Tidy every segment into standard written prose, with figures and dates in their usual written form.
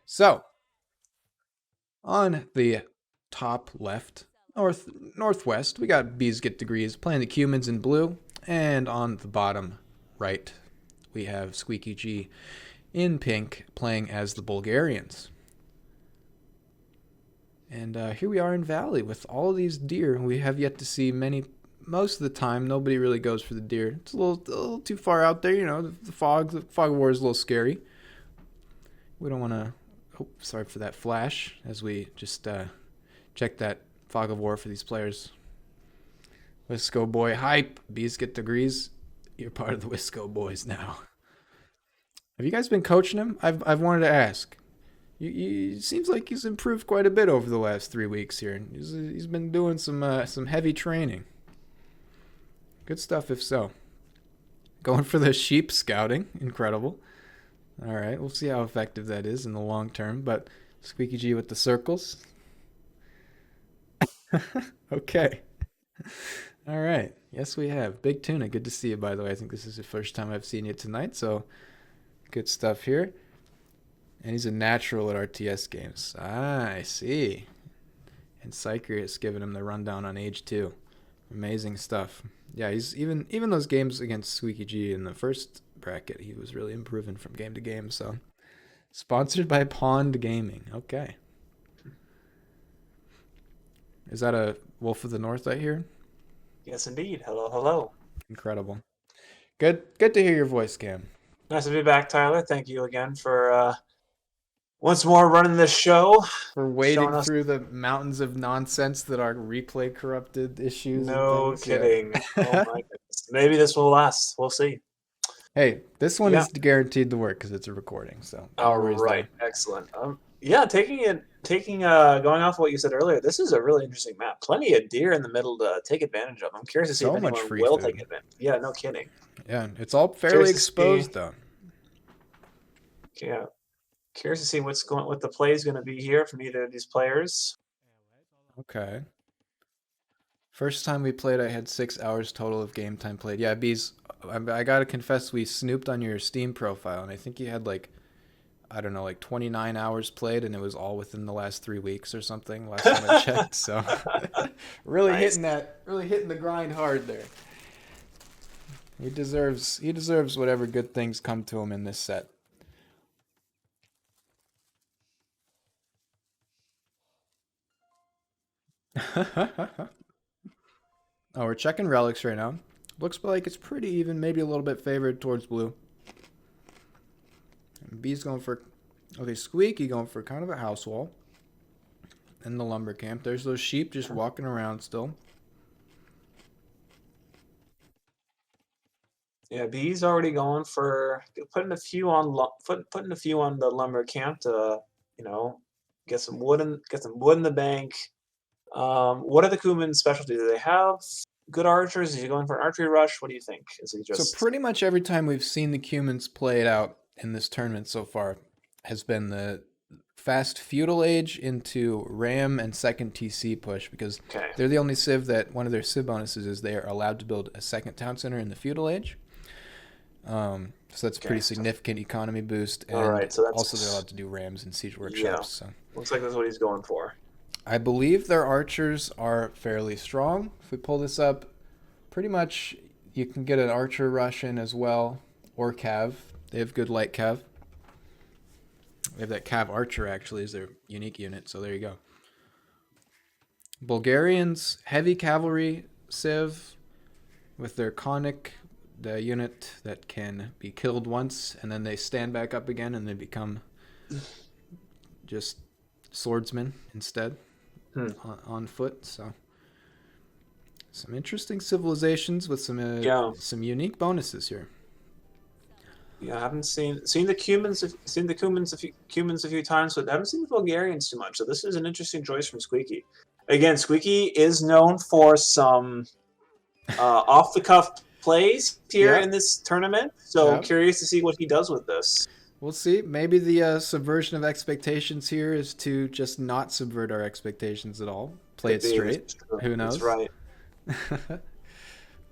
So, on the top left, northwest, we got Bees Get Degrees playing the Cumans in blue. And on the bottom right, we have squeekyg in pink playing as the Bulgarians. And here we are in Valley with all these deer. We have yet to see many. Most of the time, nobody really goes for the deer. It's a little too far out there, you know. The fog of war is a little scary. We don't want to. Oh, sorry for that flash. As we just check that fog of war for these players. Wisco boy hype. Bees Get Degrees. You're part of the Wisco boys now. Have you guys been coaching him? I've wanted to ask. It seems like he's improved quite a bit over the last 3 weeks here. He's been doing some heavy training. Good stuff, if so. Going for the sheep scouting, incredible. All right, we'll see how effective that is in the long term. But squeekyg with the circles. Okay. All right. Yes, we have. Big Tuna, good to see you, by the way. I think this is the first time I've seen you tonight, so good stuff here. And he's a natural at RTS games. Ah, I see. And Psyker is giving him the rundown on Age 2. Amazing stuff. Yeah, he's even those games against squeekyg in the first bracket, he was really improving from game to game. So, sponsored by Pond Gaming. Okay. Is that a Wolf of the North I hear? Yes, indeed. Hello, hello. Incredible. Good to hear your voice, Cam. Nice to be back, Tyler. Thank you again for once more running this show. For Showing wading us. through the mountains of nonsense that are replay corrupted issues and No things. kidding. Oh Yeah. my goodness. Maybe this will last. We'll see. Hey, this one Yeah. is guaranteed to work because it's a recording, so no All worries right. there. Excellent. Yeah. Going off what you said earlier, this is a really interesting map. Plenty of deer in the middle to take advantage of. I'm curious to see if So much anyone free will take food. advantage. Yeah. No kidding. Yeah, it's all fairly Curious to see. exposed though. Yeah. Curious to see what the play is going to be here from either of these players. Okay. First time we played, I had 6 hours total of game time played. Yeah, Bees, I gotta confess, we snooped on your Steam profile, and I think you had like, I don't know, like 29 hours played, and it was all within the last 3 weeks or something. Last time I checked, so really Nice. really hitting the grind hard there. He deserves whatever good things come to him in this set. Oh, we're checking relics right now. Looks like it's pretty even, maybe a little bit favored towards blue. And B's going for, okay, Squeaky going for kind of a house wall. In the lumber camp. There's those sheep just walking around still. Yeah, B's already going for putting a few on the lumber camp to, you know, get some wood in the bank. What are the Kuman's specialties? Do they have good archers? Is he going for an archery rush? What do you think? Is he So just pretty much every time we've seen the Cumans play it out in this tournament so far has been the fast feudal age into ram and second TC push because okay? they're the only civ that one of their civ bonuses is they are allowed to build a second town center in the feudal age. So that's a pretty significant economy boost, All and right, so that's also they're allowed to do rams and siege workshops. yeah. So Looks like that's what he's going for. I believe their archers are fairly strong. If we pull this up, pretty much you can get an archer rush in as well, or cav. They have good light cav. They have that cav archer actually is their unique unit, so there you go. Bulgarians, heavy cavalry civ with their conic, the unit that can be killed once and then they stand back up again and they become just swordsmen instead on foot. So some interesting civilizations with some unique bonuses here. Yeah, I haven't seen the Cumans a few times, but I haven't seen the Bulgarians too much. So this is an interesting choice from Squeaky. Again, Squeaky is known for some off the cuff plays here in this tournament. So curious to see what he does with this. We'll see. Maybe the subversion of expectations here is to just not subvert our expectations at all. Play it straight. Who knows? That's right.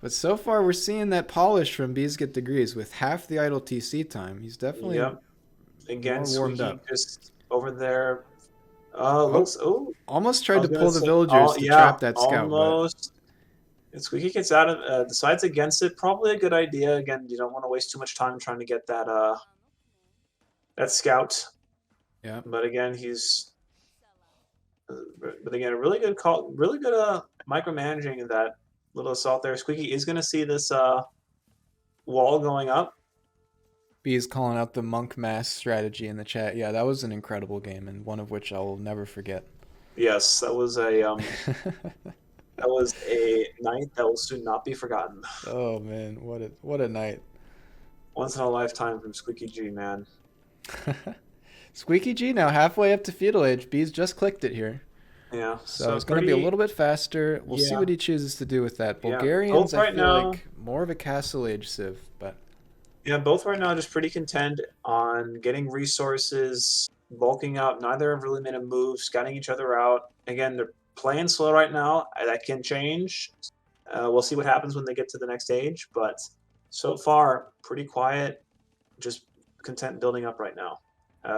But so far, we're seeing that polish from Bees Get Degrees with half the idle TC time. He's definitely again more warmed up. Just over there. Oh, Looks. Oh, almost I tried was to gonna pull the say. villagers Oh, to yeah, trap that scout, but almost. And Squeaky gets out of decides against it. Probably a good idea. Again, you don't want to waste too much time trying to get that scout. yeah. But again, but again, a really good call, really good micromanaging of that little assault there. Squeaky is going to see this wall going up. B is calling out the monk mass strategy in the chat. Yeah, that was an incredible game, and one of which I will never forget. Yes, that was a night that will soon not be forgotten. Oh man, what a night. Once in a lifetime from Squeaky G, man. Squeaky G now halfway up to feudal age. B's just clicked it here. Yeah, So so it's going to be a pretty. little bit faster. We'll see Yeah, what he chooses to do with that. yeah. Bulgarians, Both I right feel now. like more of a castle age civ, but Yeah, both right now just pretty content on getting resources, bulking up. Neither have really made a move, scouting each other out. Again, they're playing slow right now. That can change. We'll see what happens when they get to the next stage, but so far, pretty quiet, just content building up right now.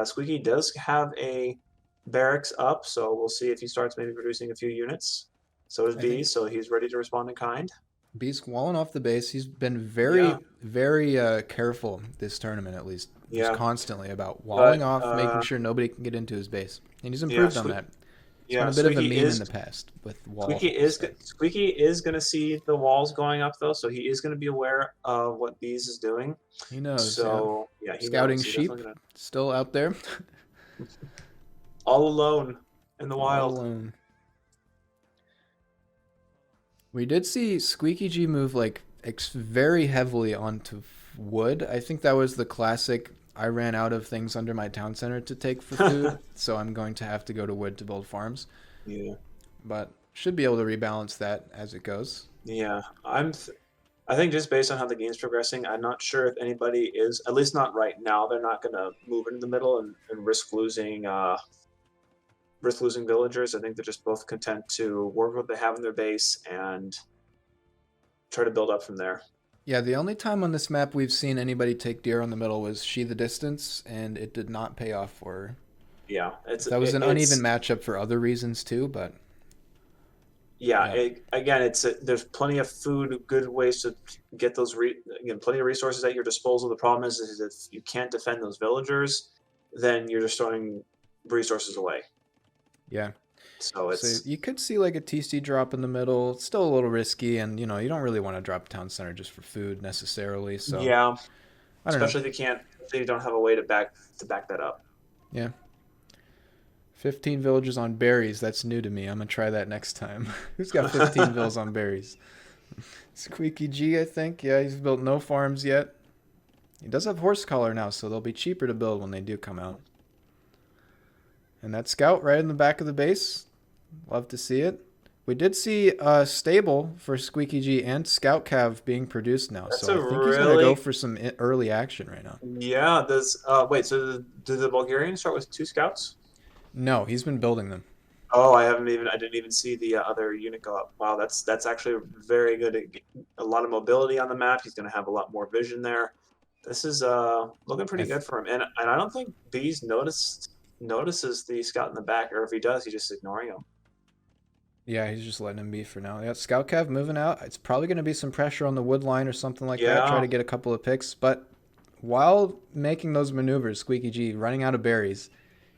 Squeaky does have a barracks up, so we'll see if he starts maybe producing a few units. So does I B, think so he's ready to respond in kind. B's walling off the base. He's been Yeah, very careful this tournament, at least, just yeah, constantly about walling but off, making sure nobody can get into his base, and he's yeah, improved on that. It's been yeah, a bit of a meme in the past with wall stuff. Squeaky is going to see the walls going up though, so he is going to be aware of what Bees is doing. He knows, yeah. So yeah, he Scouting knows. He's sheep, definitely gonna still out there, all alone in the all wild. alone. We did see Squeaky G move like very heavily onto wood. I think that was the classic. I ran out of things under my town center to take for food, so I'm going to have to go to wood to build farms. Yeah, But should be able to rebalance that as it goes. yeah. I think just based on how the game's progressing, I'm not sure if anybody is, at least not right now. They're not going to move into the middle and risk losing villagers. I think they're just both content to work with what they have in their base and try to build up from there. Yeah, the only time on this map we've seen anybody take deer on the middle was She the Distance, and it did not pay off for her. Yeah, That was an uneven it's matchup for other reasons too, but yeah. yeah. Again, there's plenty of food, good ways to get those again, plenty of resources at your disposal. The problem is if you can't defend those villagers, then you're just throwing resources away. Yeah. So So it's you could see like a TC drop in the middle. It's still a little risky, and you know you don't really want to drop town center just for food necessarily. So yeah, I don't know. especially if you don't have a way to back that up. Yeah, 15 villages on berries. That's new to me. I'm gonna try that next time. Who's got 15 vills on berries? Squeaky G, I think. Yeah, he's built no farms yet. He does have horse collar now, so they'll be cheaper to build when they do come out. And that scout right in the back of the base. Love to see it. We did see a stable for Squeaky G and Scout Cav being produced now, That's so a I think he's gonna go really for some early action right now. yeah. Does wait? So did the Bulgarians start with 2 scouts? No, he's been building them. Oh, I didn't even see the other unit go up. Wow, that's actually very good. A lot of mobility on the map. He's going to have a lot more vision there. This is looking I pretty th- good for him. And I don't think Bees notices the scout in the back, or if he does, he's just ignoring him. yeah, he's just letting him be for now. Yeah, Scout Cav moving out. It's probably going to be some pressure on the wood line or something like that. Try Yeah, to get a couple of picks, but while making those maneuvers, Squeaky G running out of berries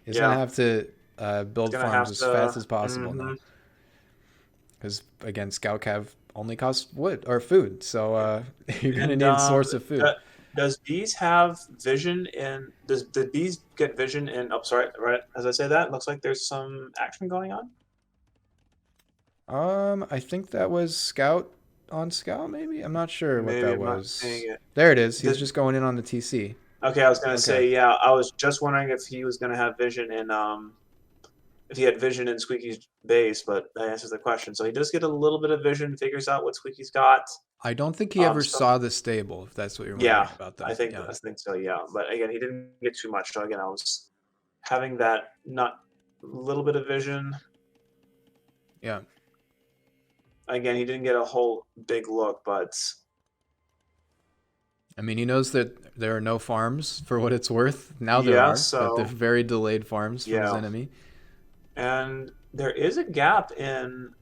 is going to yeah. have to He's build gonna farms have as fast to. as possible Mm-hmm. now. Because again, Scout Cav only costs wood or food, so you're gonna And need a source of food. does Bees have vision in? Did Bees get vision in? Oh, sorry. Right as I say that, it looks like there's some action going on. I think that was Scout on Scout, maybe. I'm not sure what Maybe that I'm not seeing was. it. There it is. He's Did, just going in on the TC. okay, I was gonna Okay. say yeah. I was just wondering if he was gonna have vision in if he had vision in Squeaky's base, but that answers the question. So he does get a little bit of vision, figures out what Squeaky's got. I don't think he ever So saw the stable, if that's what you're wondering yeah, about, though. Yeah. I think so. Yeah, but again, he didn't get too much. So again, I was having that not little bit of vision. Yeah. Again, he didn't get a whole big look, but I mean, he knows that there are no farms for what it's worth. Now there Yeah, are, but they're so very delayed farms from his yeah. enemy. And there is a gap in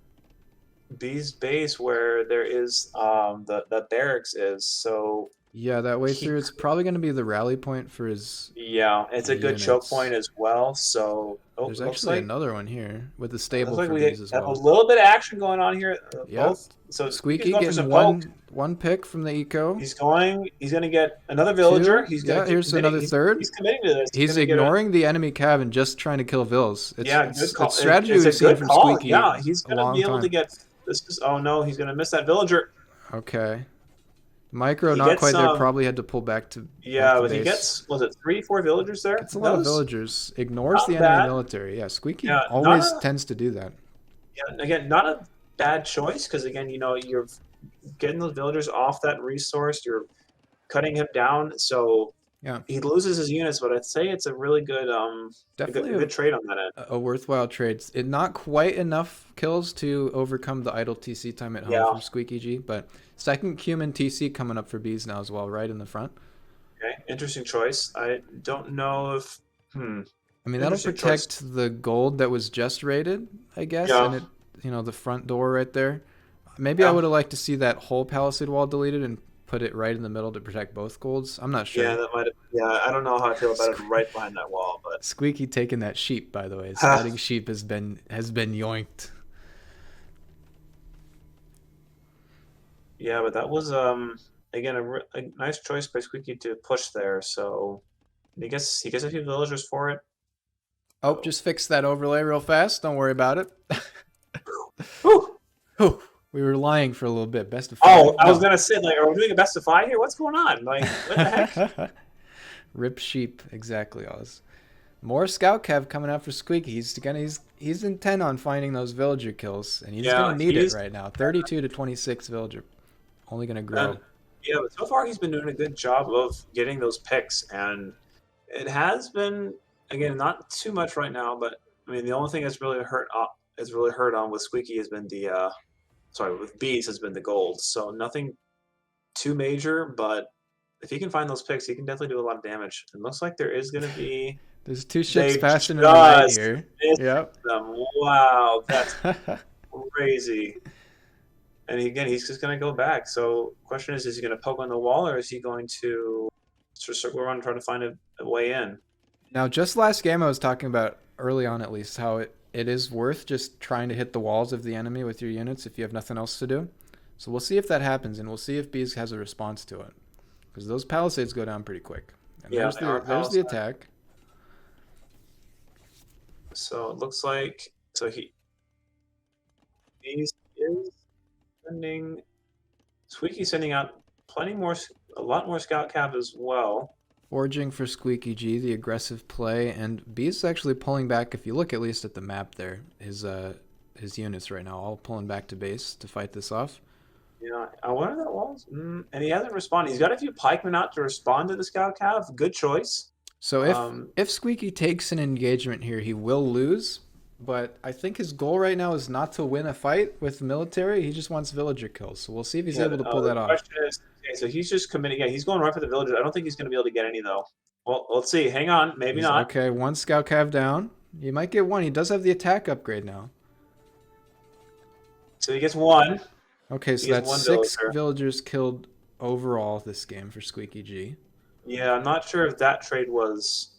B's base where there is the barracks is. So Yeah, that way he through, it's probably going to be the rally point for his yeah, it's a good choke point units. as well. So oh, There's actually another one here with the it looks stable like for we bees as have a well. little bit of action going on here. Yep. Both so he's Squeaky going for getting some poke. one pick from the eco. He's going. He's going to get another villager. Two. He's going to Yeah, keep here's committing. another third. He's committing to this. He's He's going to get a ignoring the enemy cav and just trying to kill Vils. yeah, good It's call. strategy It's a we've seen good from call. Squeaky Yeah, he's a going to be long able to time. get this. Is oh no, he's going to miss that villager. Okay. Micro He not gets quite there. some. Probably had to pull back Yeah, to but he base. gets was it 3, 4 villagers there? Gets a lot That of was villagers. Ignores the not enemy bad. military. Yeah, Squeaky Yeah, not always a tends to do that. yeah, again not a bad choice because again you're getting those villagers off that resource. You're cutting him down, so Yeah, he loses his units. But I'd say it's a really good definitely a good trade on that end. a worthwhile trade. It not quite enough kills to overcome the idle TC time at home Yeah. from Squeaky G, but second cumin TC coming up for bees now as well, right in the front. Okay, interesting choice. I don't know if I mean, that'll interesting choice. protect the gold that was just raided, I guess, and Yeah, it, the front door right there. Maybe I yeah, would have liked to see that whole palisade wall deleted and put it right in the middle to protect both golds. I'm not yeah. sure. That might have. Yeah, I don't know how I feel about it Sque- right behind that wall, but Squeaky taking that sheep, by the way. Scouting sheep has been yoinked. yeah, but that was again a nice choice by Squeaky to push there. So he gets a few villagers for it. Oh, So, just fix that overlay real fast. Don't worry about it. whew. Whew, we were lying for a little bit. Best of Oh, five. I was No. gonna say like, are we doing a best of 5 here? What's going on? Like, what the heck? Rip sheep, exactly, Oz. More scout cav coming out for Squeaky. He's intent on finding those villager kills, and he's gonna Yeah, need it right now. 32 to 26 villager, only gonna and grow. yeah, but so far he's been doing a good job of getting those picks, and it has been again not too much right now. But I mean, the only thing that's really hurt on with Squeaky has been the sorry with Bees has been the gold. So nothing too major, but if he can find those picks, he can definitely do a lot of damage. It looks like there is going to be. There's two ships They passing in the night just here. missed Yep. them. Wow, that's crazy. And again, he's just going to go back. So, question is he going to poke on the wall, or is he going to circle around and try to find a way in? Now, just last game I was talking about early on, at least, how it is worth just trying to hit the walls of the enemy with your units if you have nothing else to do. So we'll see if that happens, and we'll see if Bees has a response to it, because those palisades go down pretty quick. And Yeah, there's the attack. So it looks like he's sending Squeaky sending out a lot more scout cav as well. Forging for Squeaky G, the aggressive play, and Bees is actually pulling back. If you look at least at the map there, his units right now all pulling back to base to fight this off. Yeah, I wonder what that was. And he hasn't responded. He's got a few pikemen out to respond to the scout cav. Good choice. So if Squeaky takes an engagement here, he will lose. But I think his goal right now is not to win a fight with the military. He just wants villager kills. So we'll see if he's able to pull that off. Question is, okay, so he's just committing. Yeah, he's going right for the villagers. I don't think he's going to be able to get any though. Well, let's see. Hang on, maybe not. Okay, one scout cav down. He might get one. He does have the attack upgrade now. So he gets one. Okay, so that's 6 villagers killed overall this game for Squeaky G. Yeah, I'm not sure if that trade was.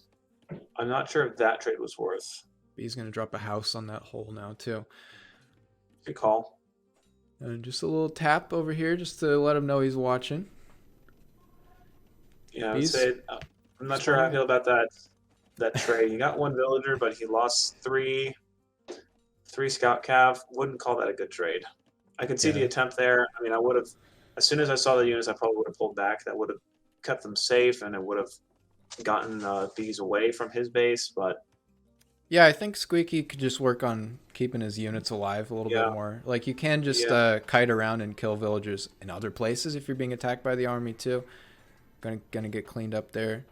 I'm not sure if that trade was worth. He's going to drop a house on that hole now, too. Good call. And just a little tap over here just to let him know he's watching. Yeah, I would say, I'm not sure how I feel about that trade. He got one villager, but he lost three scout cav. Wouldn't call that a good trade. I could see the attempt there. I mean, I would have, as soon as I saw the units, I probably would have pulled back. That would have kept them safe, and it would have gotten Bees away from his base, but yeah, I think Squeaky could just work on keeping his units alive a little bit more. Like, you can just kite around and kill villagers in other places if you're being attacked by the army, too. Gonna get cleaned up there.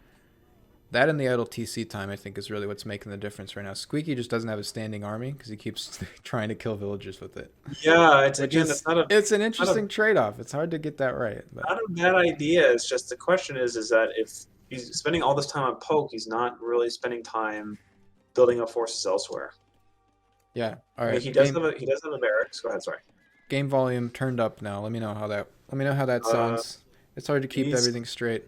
That and the idle TC time, I think, is really what's making the difference right now. Squeaky just doesn't have a standing army because he keeps trying to kill villagers with it. Yeah, it's Which again, is, it's an interesting trade-off. It's hard to get that right. But not a bad idea. It's just the question is that if he's spending all this time on poke, he's not really spending time building up forces elsewhere. yeah, all I mean, right. he does have a barracks. Go ahead, sorry. Game volume turned up now. Let me know how that sounds. It's hard to keep everything straight.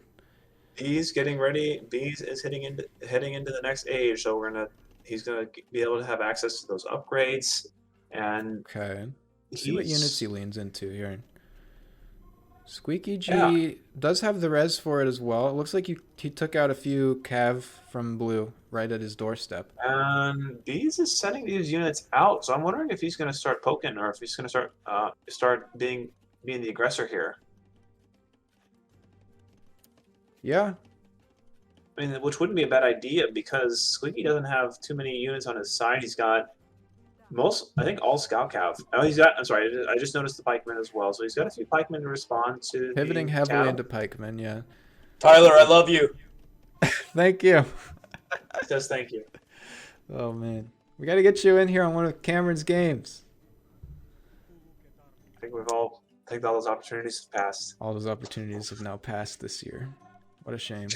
He's getting ready. Bees is heading into the next age, so he's gonna be able to have access to those upgrades, and okay. See what units he leans into here. Squeaky G does have the res for it as well. It looks like he took out a few cav from blue right at his doorstep. And Bees is sending these units out, so I'm wondering if he's gonna start poking or if he's gonna start being the aggressor here. Yeah. I mean, which wouldn't be a bad idea because Squeaky doesn't have too many units on his side. He's got I think all scout cav. Oh, I'm sorry, I just noticed the pikemen as well. So he's got a few pikemen to respond to. Pivoting heavily into pikemen, yeah. Tyler, I love you. Thank you. He says thank you. Oh man, we got to get you in here on one of Cameron's games. I think all those opportunities have passed. All those opportunities have now passed this year. What a shame.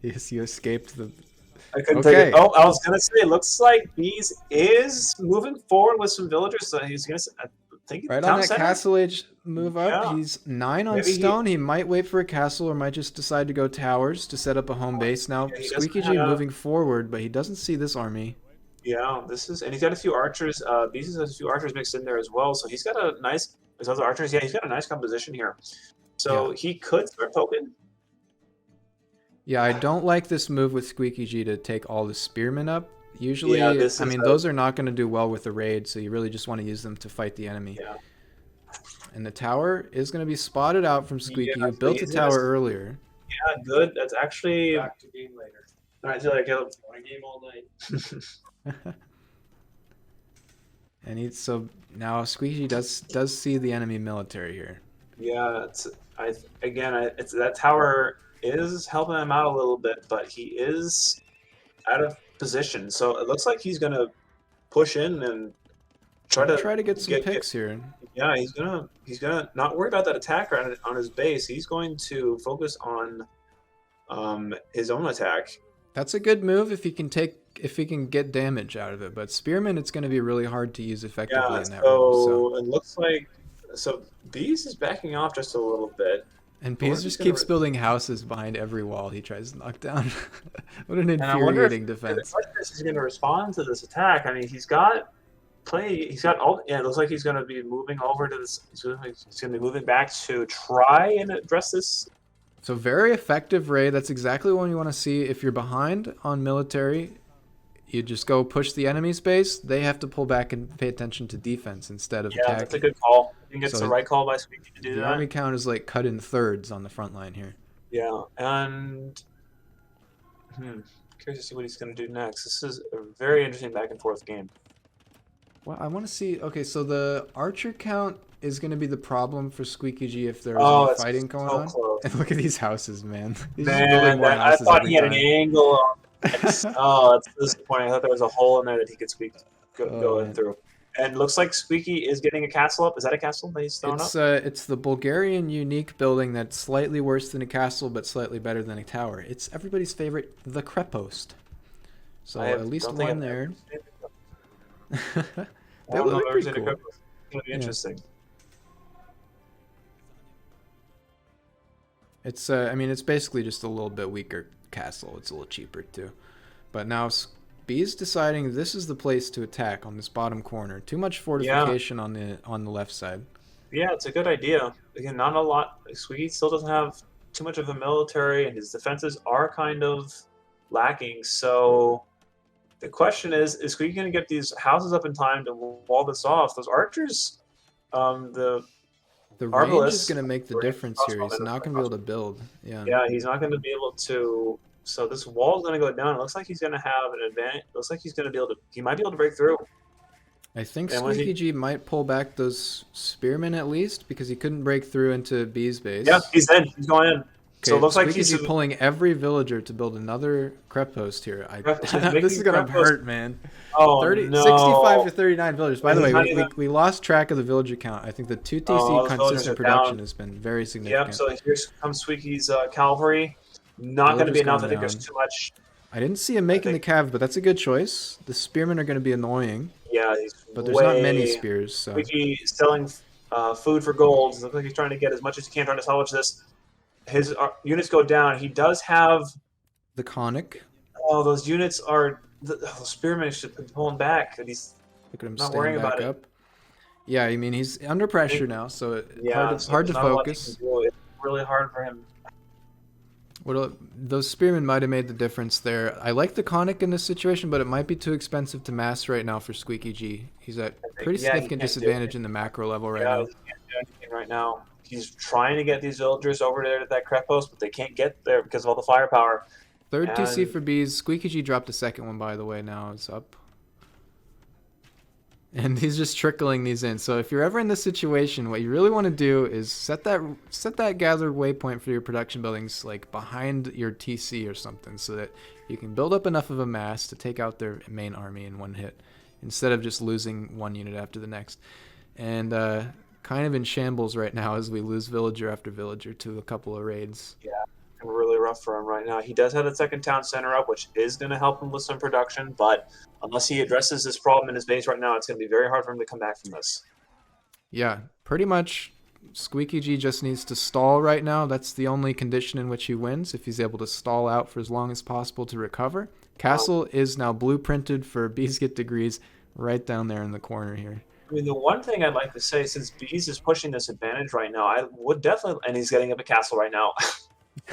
Yes, you escaped the. I couldn't take it. Oh, I was gonna say, it looks like Bees is moving forward with some villagers. So he's gonna. I think right on that castle age move up. Yeah. He's 9 on stone. He might wait for a castle or might just decide to go towers to set up a home base. Now Squeaky G moving forward, but he doesn't see this army. Yeah, and he's got a few archers. Bees has a few archers mixed in there as well. So he's got a nice. His other archers, yeah, he's got a nice composition here. So he could start poking. Yeah, I don't like this move with Squeaky G to take all the spearmen up. Usually, I mean, those are not going to do well with the raid, so you really just want to use them to fight the enemy. Yeah. And the tower is going to be spotted out from Squeaky, who built a tower earlier. Yeah, good. That's actually... Back to game later. All right, see you later, Caleb. I game all night. And so now Squeaky does see the enemy military here. Yeah, that tower is helping him out a little bit, but he is out of position. So it looks like he's gonna push in and try to get some picks here. Yeah, he's gonna not worry about that attacker on his base. He's going to focus on his own attack. That's a good move if he can get damage out of it. But spearman, it's going to be really hard to use effectively in that role. So it looks like Bees is backing off just a little bit. And Bees just keeps building houses behind every wall he tries to knock down. What an infuriating defense. He's going to respond to this attack. I mean, he's got all. Yeah, it looks like he's going to be moving over to this. He's going to be moving back to try and address this. So very effective raid. That's exactly what you want to see. If you're behind on military, you just go push the enemy's base. They have to pull back and pay attention to defense instead of attacking. Yeah, that's a good call. I think it's the right call by Squeaky to do that. The army count is like cut in thirds on the front line here. Yeah, and curious to see what he's going to do next. This is a very interesting back and forth game. Well, I want to see. Okay, so the archer count is going to be the problem for Squeaky G if there's any fighting going on. Close. And look at these houses, man. He's just building more houses. I thought he had an angle. That's disappointing. I thought there was a hole in there that he could go in through. And looks like Squeaky is getting a castle up. Is that a castle that he's throwing up? It's the Bulgarian unique building that's slightly worse than a castle, but slightly better than a tower. It's everybody's favorite, the Krepost. So at least one there. That would be pretty cool. It's going to be interesting. It's I mean, it's basically just a little bit weaker castle. It's a little cheaper too. But now B's deciding this is the place to attack on this bottom corner. Too much fortification on the left side. Yeah, it's a good idea. Again, not a lot. Squeaky still doesn't have too much of a military, and his defenses are kind of lacking. So the question is Squeaky going to get these houses up in time to wall this off? Those archers, the range is going to make the difference here. He's not going to be able to build. Yeah, he's not going to be able to. So this wall is going to go down. It looks like he's going to have an advantage. It looks like he's going to be able to. He might be able to break through. I think Squeaky G might pull back those spearmen at least because he couldn't break through into B's base. Yeah, he's in. He's going in. So it Okay, looks like he's Squeaky pulling every villager to build another crep post here. This is making gonna prep posts. hurt, man. Oh 65 no! to 39 villagers. By the He's way, not even. we lost track of the villager count. I think the 2 Oh, TC those villagers consistent are down. production has been very Yep. significant. So here comes Squeaky's cavalry. Not going to be Villagers enough. going I think there's down. too much. I didn't see him I making the think. cav, but that's a good choice. The spearmen are going to be annoying, Yeah, he's but there's not many way. spears, so Squeaky selling food for gold. Looks like he's trying to get as much as he can, trying to salvage this. His units go down. He does have. the conic. Oh, those units are. The spearmen should be pulling back, and he's Look at him not staying worrying back about it. up. Yeah, I mean he's under pressure now, so Yeah, hard to there's not a lot he focus. can do. It's really hard for him. Those spearmen might have made the difference there. I like the conic in this situation, but it might be too expensive to mass right now for Squeaky G. He's at pretty Yeah, he significant can't do disadvantage in the macro level right Yeah, now. he can't do anything right now. He's trying to get these villagers over there to that crep post, but they can't get there because of all the firepower. Third TC And for bees. Squeaky G dropped the second one, by the way. Now it's up. And he's just trickling these in. So if you're ever in this situation, what you really want to do is set that gather waypoint for your production buildings like behind your TC or something, so that you can build up enough of a mass to take out their main army in one hit, instead of just losing one unit after the next. And kind of in shambles right now as we lose villager after villager to a couple of raids. yeah, really rough for him right now. He does have the second town center up, which is going to help him with some production, but unless he addresses this problem in his base right now, it's going to be very hard for him to come back from this. Yeah, pretty much Squeaky G just needs to stall right now. That's the only condition in which he wins, if he's able to stall out for as long as possible to recover. Castle is now blueprinted for Bees Get Degrees right down there in the corner here. I mean, the one thing I'd like to say, since Bees is pushing this advantage right now, I would definitely, and he's getting up a castle right now,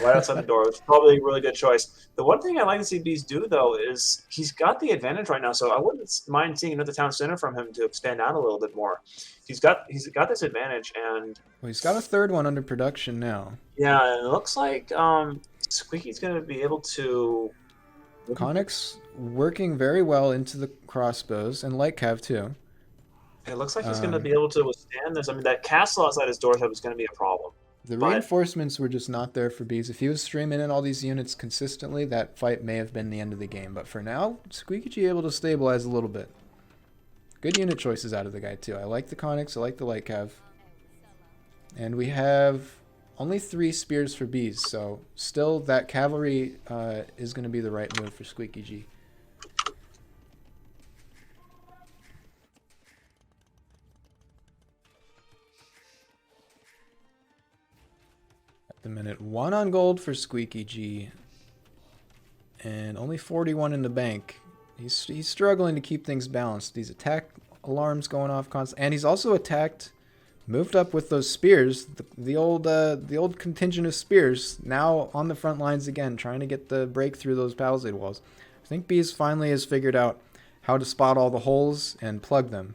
right outside the door. It's probably a really good choice. The one thing I'd like to see Bees do, though, is he's got the advantage right now, so I wouldn't mind seeing another town center from him to expand out a little bit more. He's got this advantage, and Well, he's got a third one under production now. yeah, and it looks like Squeaky's going to be able to. Conic's working very well into the crossbows, and light cav too. It looks like he's going to be able to withstand this. I mean, that castle outside his doorstep is going to be a problem. The But- reinforcements were just not there for Bees. If he was streaming in all these units consistently, that fight may have been the end of the game. But for now, Squeaky G able to stabilize a little bit. Good unit choices out of the guy too. I like the Conics, I like the light cav. And we have only 3 spears for Bees, so still that cavalry is going to be the right move for Squeaky G. At the minute, 1 on gold for Squeaky G, and only 41 in the bank. He's struggling to keep things balanced. These attack alarms going off constantly, and he's also moved up with those spears, the old contingent of spears, now on the front lines again, trying to get the break through those palisade walls. I think Bees finally has figured out how to spot all the holes and plug them.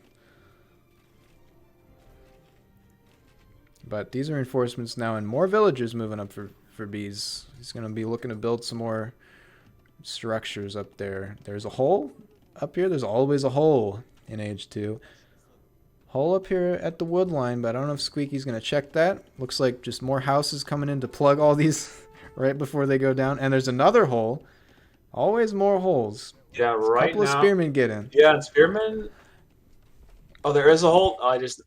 But these are reinforcements now, and more villagers moving up for Bees. He's going to be looking to build some more structures up there. There's a hole up here. There's always a hole in Age 2. Hole up here at the wood line, but I don't know if Squeaky's going to check that. Looks like just more houses coming in to plug all these right before they go down. And there's another hole. Always more holes. Yeah, A right couple now. of spearmen get in. Yeah, and spearmen. Oh, there is a hole. Oh, I just.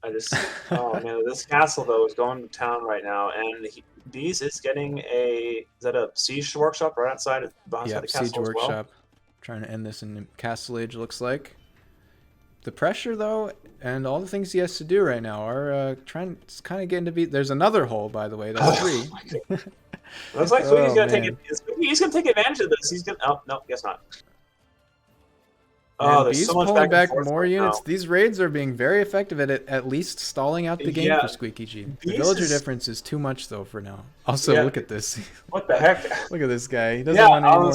Oh man, this castle though is going to town right now, and Bees is getting a. Is that a siege workshop right outside behind Yeah, the castle siege as well? workshop. Trying to end this in Castle Age, looks like. The pressure, though, and all the things he has to do right now are it's kind of getting to be. There's another hole, by the way. That's 3. Looks like Oh, Squeaky's gonna man. take it. He's gonna take advantage of this. He's gonna. Oh no, guess not. And Oh, there's Bees so much pulling back and back forth more right units. now. These raids are being very effective at least stalling out the game Yeah. for Squeaky G. The Bees villager is- difference is too much, though, for now. Also, Yeah. look at this. What the heck? Look at this guy. He doesn't Yeah, want any more.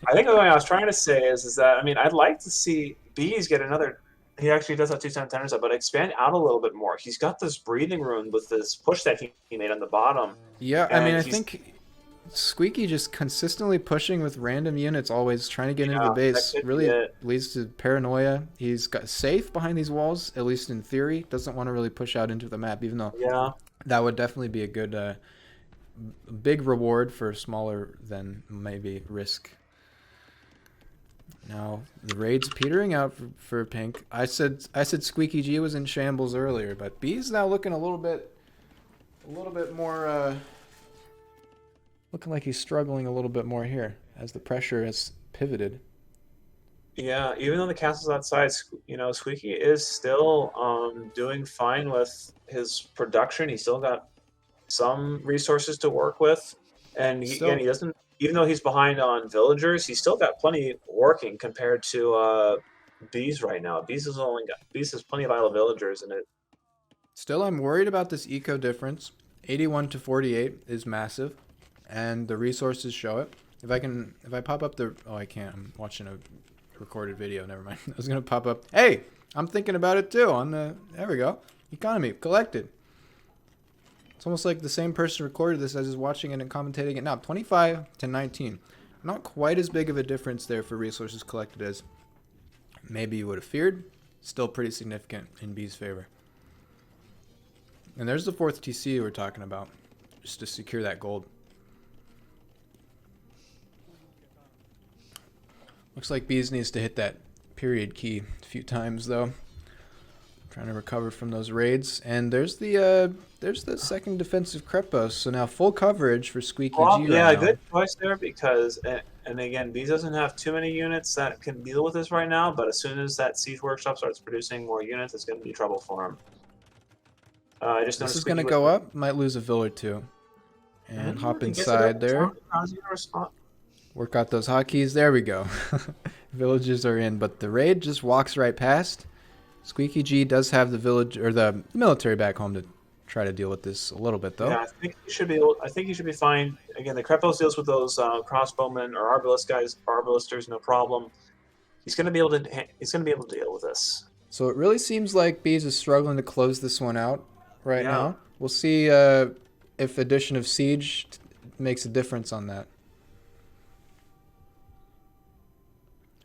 I think the thing I was trying to say is that I mean I'd like to see Bees get another. He actually does have 2 centers up, but expand out a little bit more. He's got this breathing room with this push that he made on the bottom. Yeah, I mean, And I he's- think Squeaky just consistently pushing with random units, always trying to get into the that base, could be really it. leads to paranoia. He's got safe behind these walls, at least in theory. Doesn't want to really push out into the map, even though Yeah. that would definitely be a good a big reward for smaller than maybe risk. Now the raid's petering out for Pink. I said squeekyg was in shambles earlier, but B's now looking a little bit more looking like he's struggling a little bit more here as the pressure has pivoted. Yeah, even though the castle's outside, Squeaky is still doing fine with his production. He's still got some resources to work with, and again, he doesn't. Even though he's behind on villagers, he's still got plenty working compared to Bees right now. Bees has plenty of idle villagers in it. Still, I'm worried about this eco difference. 81 to 48 is massive, and the resources show it. If I pop up the, oh, I can't. I'm watching a recorded video. Never mind. I was gonna pop up. Hey, I'm thinking about it too. There we go. Economy collected. It's almost like the same person recorded this as is watching it and commentating it now. 25 to 19. Not quite as big of a difference there for resources collected as maybe you would have feared. Still pretty significant in B's favor. And there's the 4th TC we're talking about, just to secure that gold. Looks like Bees needs to hit that period key a few times though. Trying to recover from those raids, and there's the second defensive Krepos. So now full coverage for squeekyg. Well, yeah, right now. Good choice there because, and again, Bees doesn't have too many units that can deal with this right now. But as soon as that Siege Workshop starts producing more units, it's going to be trouble for him. This is going to go up. Might lose a vill or two, and hop inside there. Work out those hotkeys. There we go. Villages are in, but the raid just walks right past. squeekyg does have the village or the military back home to try to deal with this a little bit, though. Yeah, I think he should be fine. Again, the Krepos deals with those crossbowmen or arbalisters, no problem. He's going to be able to deal with this. So it really seems like Bees is struggling to close this one out right now. We'll see if addition of siege makes a difference on that.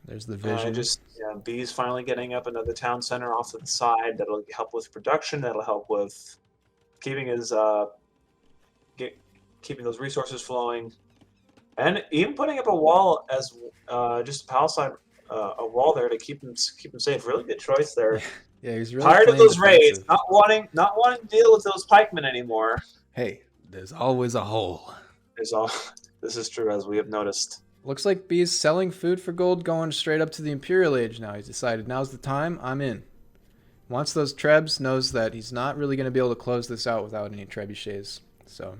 There's the vision. Bees finally getting up another town center off to the side. That'll help with production. That'll help with keeping his keeping those resources flowing, and even putting up a wall as just a palisade, a wall there to keep him safe. Really good choice there. Yeah, he's really tired of those raids. Not wanting to deal with those pikemen anymore. Hey, there's always a hole. This is true, as we have noticed. Looks like B's selling food for gold, going straight up to the Imperial Age now. He's decided now's the time, I'm in. Wants those trebs, knows that he's not really going to be able to close this out without any trebuchets. So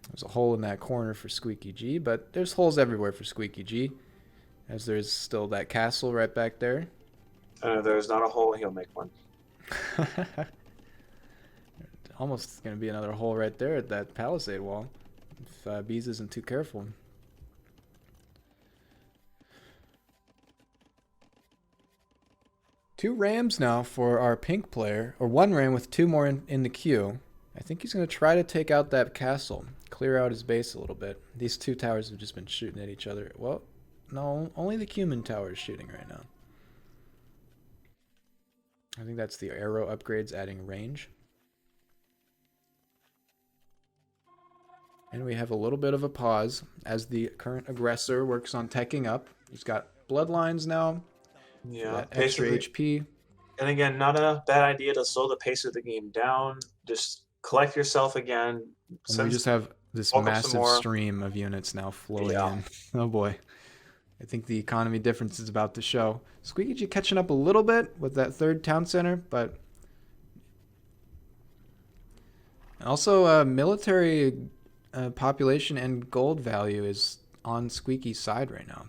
there's a hole in that corner for squeekyg, but there's holes everywhere for squeekyg, as there's still that castle right back there. There's not a hole, he'll make one. Almost going to be another hole right there at that palisade wall. If Bees isn't too careful. Two rams now for our pink player, or one ram with two more in the queue. I think he's going to try to take out that castle, clear out his base a little bit. These two towers have just been shooting at each other. Well, no, only the cumin tower is shooting right now. I think that's the arrow upgrades adding range. And we have a little bit of a pause as the current aggressor works on teching up. He's got bloodlines now. Yeah, extra HP. And again, not a bad idea to slow the pace of the game down. Just collect yourself again. And we just have this massive stream of units now flowing in. Oh boy. I think the economy difference is about to show. squeekyg catching up a little bit with that third town center, but also military population and gold value is on Squeaky's side right now.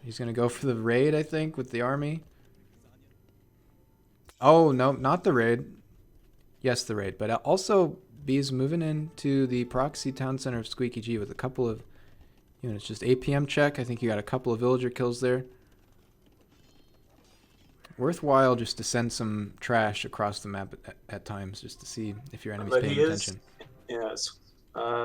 He's going to go for the raid, I think, with the army. Oh, no, not the raid. Yes, the raid. But also, B's moving into the proxy town center of squeekyg with a couple of units. Just APM check. I think you got a couple of villager kills there. Worthwhile just to send some trash across the map at times, just to see if your enemy's paying attention. Yes,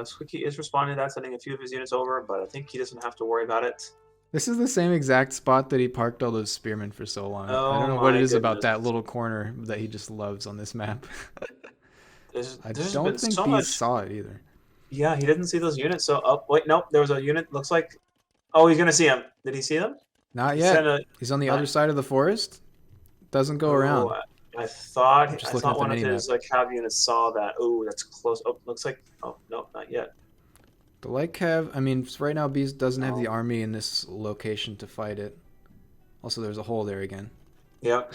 Squeaky is responding to that, sending a few of his units over, but I think he doesn't have to worry about it. This is the same exact spot that he parked all those spearmen for so long. I Oh don't know what it my is about goodness. that little corner that he just loves on this map. I There's been don't think so Bees much. saw it either. Yeah, he didn't see those units. So, oh wait, nope. There was a unit. Looks like. Oh, he's gonna see him. Did he see them? Not He's yet. gonna. He's on the other Not. side of the forest. Doesn't go Oh, around. I I'm thought just I looking thought at the one of mini map. his like cav units saw that. Oh, that's close. Oh, looks like. Oh, nope, not yet. The light cav, I mean, right now Bees doesn't have the No. army in this location to fight it. Also, there's a hole there again. Yep.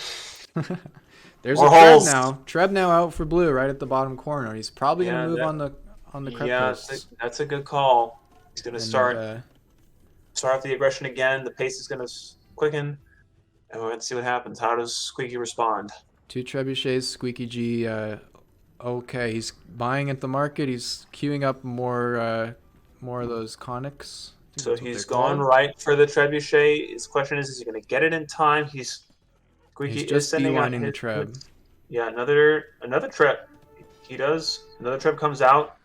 There's a More Treb holes. now. Treb now out for blue, right at the bottom corner. He's probably gonna Yeah, move that. on the crepe Yeah, posts. that's a good call. He's gonna And start off the aggression again. The pace is gonna quicken, and we're gonna see what happens. How does Squeaky respond? two trebuchets, Squeaky G. Okay, he's buying at the market. He's queuing up more of those conics. I think So that's what they're he's going called. right for the trebuchet. His question is he going to get it in time? Squeaky He's is just sending out beelining the his Treb. yeah, another trip. He does another trip comes out.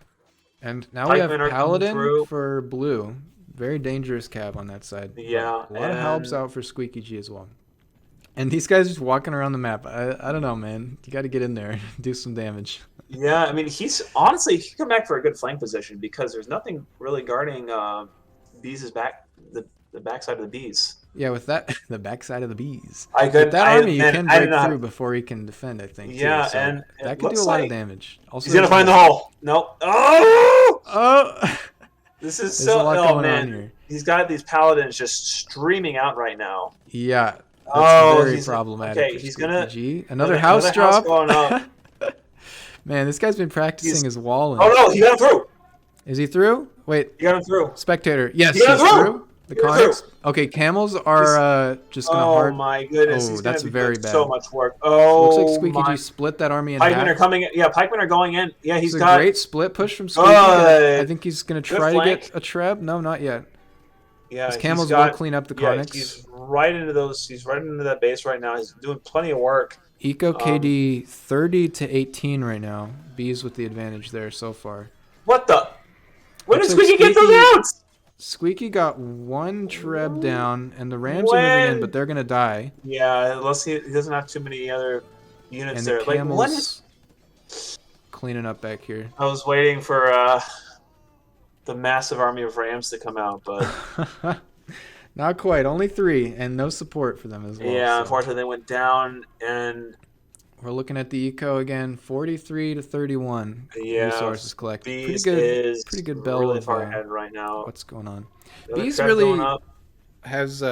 And now we have Pikemen are coming Paladin through. for blue. Very dangerous cab on that side. But Yeah, a lot of helps and out for Squeaky G as well. And these guys just walking around the map. I don't know, man. You got to get in there and do some damage. yeah, I mean he's honestly he can come back for a good flank position because there's nothing really guarding Bees' back the backside of the Bees. Yeah, with that, the backside of the Bees. I With could that I army, you man can I don't break know through before he can defend, I think, too. yeah, So and that it could do a looks lot of like damage. Also, he's gonna there's a find the hole. hole. Nope. Oh! Oh! This is There's a so. lot Oh going on man, here. he's got these paladins just streaming out right now. Yeah, that's Oh, very he's problematic okay. for He's Squeaky gonna G. Another house house drop. going up. Man, this guy's been practicing He's his walling. oh no, he got him through. Is he through? Wait, He got him through. spectator. Yes, He got he's him through. through. The He got him conics. through. Okay, camels He's, are just gonna oh hard. my goodness, Oh, he's gonna that's be doing very so bad. much work. Looks like Oh Squeaky G my, split that army in pikemen half. are coming. In. Yeah, pikemen are going in. Yeah, It's he's a got great split push from Squeaky. I good. think he's gonna Good try to flank. get a treb. No, not yet. Yeah, His he's camels will got. clean up the Yeah, conics. he's right into those. He's right into that base right now. He's doing plenty of work. Eco Um, KD 30 to 18 right now. Bees with the advantage there so far. What the? When did Looks like Squeaky get those Squeaky- outs? Squeaky got one treb down, and the Rams are moving in, When? but they're gonna die. Yeah, unless he doesn't have too many other units And there. the Like, what is? camels cleaning up back here. I was waiting for the massive army of Rams to come out, but Not quite. Only 3, and no support for them as well. yeah, So unfortunately they went down, and we're looking at the eco again, 43 to 31. yeah, Resources collected. Bees Pretty is good bell really of far ahead right now. what's going on. Another Bees trap really going up. has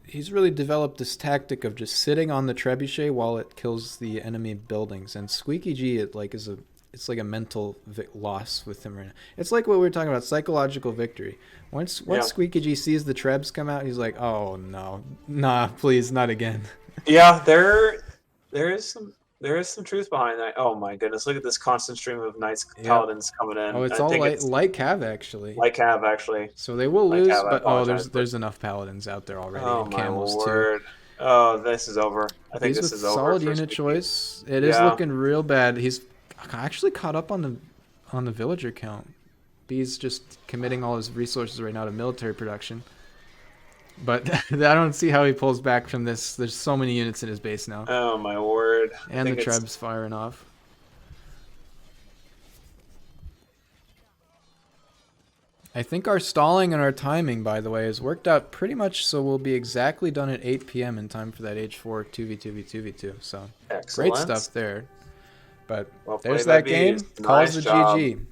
he's really developed this tactic of just sitting on the trebuchet while it kills the enemy buildings. And Squeaky G, it's like a mental loss with him right now. It's like what we were talking about, psychological victory. Once Yeah. Squeaky G sees the trebs come out, he's like, oh no, nah, please, not again. Yeah, there is some truth behind that. Oh my goodness, look at this constant stream of knights Yep. paladins coming in. Oh, it's I all think light cav actually. like Cav actually. So they will Like lose, Cav, I but apologize, there's enough paladins out there already, Oh and my camels too. word. Oh, this is over. I think He's this with is over. solid for unit Squeaky. choice. It is Yeah. looking real bad. He's actually caught up on the villager count. B's just committing all his resources right now to military production. But I don't see how he pulls back from this. There's so many units in his base now. Oh my word. I And the think it's- trebs firing off. I think our stalling and our timing, by the way, has worked out pretty much so we'll be exactly done at 8 p.m. in time for that H4 2v2v2v2. So Excellent. great stuff there. But Well there's played by that game. Bees. Calls Nice the job. GG.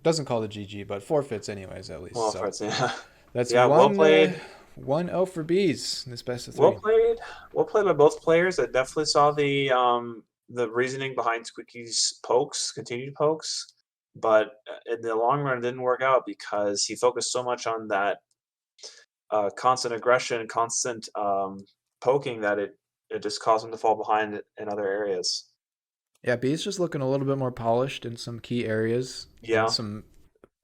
Doesn't call the GG, but forfeits anyways at least. Well, so Fritz, yeah. that's Yeah, well played. 1-0 for Bees in this best of 3. Well played. Well played by both players. I definitely saw the reasoning behind Squeaky's pokes, continued pokes, but in the long run, it didn't work out because he focused so much on that constant aggression, constant poking that it just caused him to fall behind in other areas. Yeah, Bees just looking a little bit more polished in some key areas. Yeah. And some,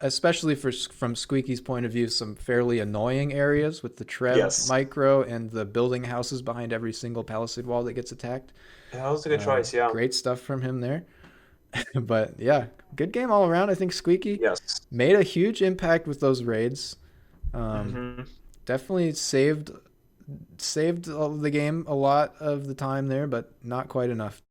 especially from Squeaky's point of view, some fairly annoying areas with the Treb Yes. micro and the building houses behind every single palisade wall that gets attacked. Yeah, that was a good choice. Yeah. Great stuff from him there. But yeah, good game all around. I think Squeaky Yes. made a huge impact with those raids. Hmm. Definitely saved the game a lot of the time there, but not quite enough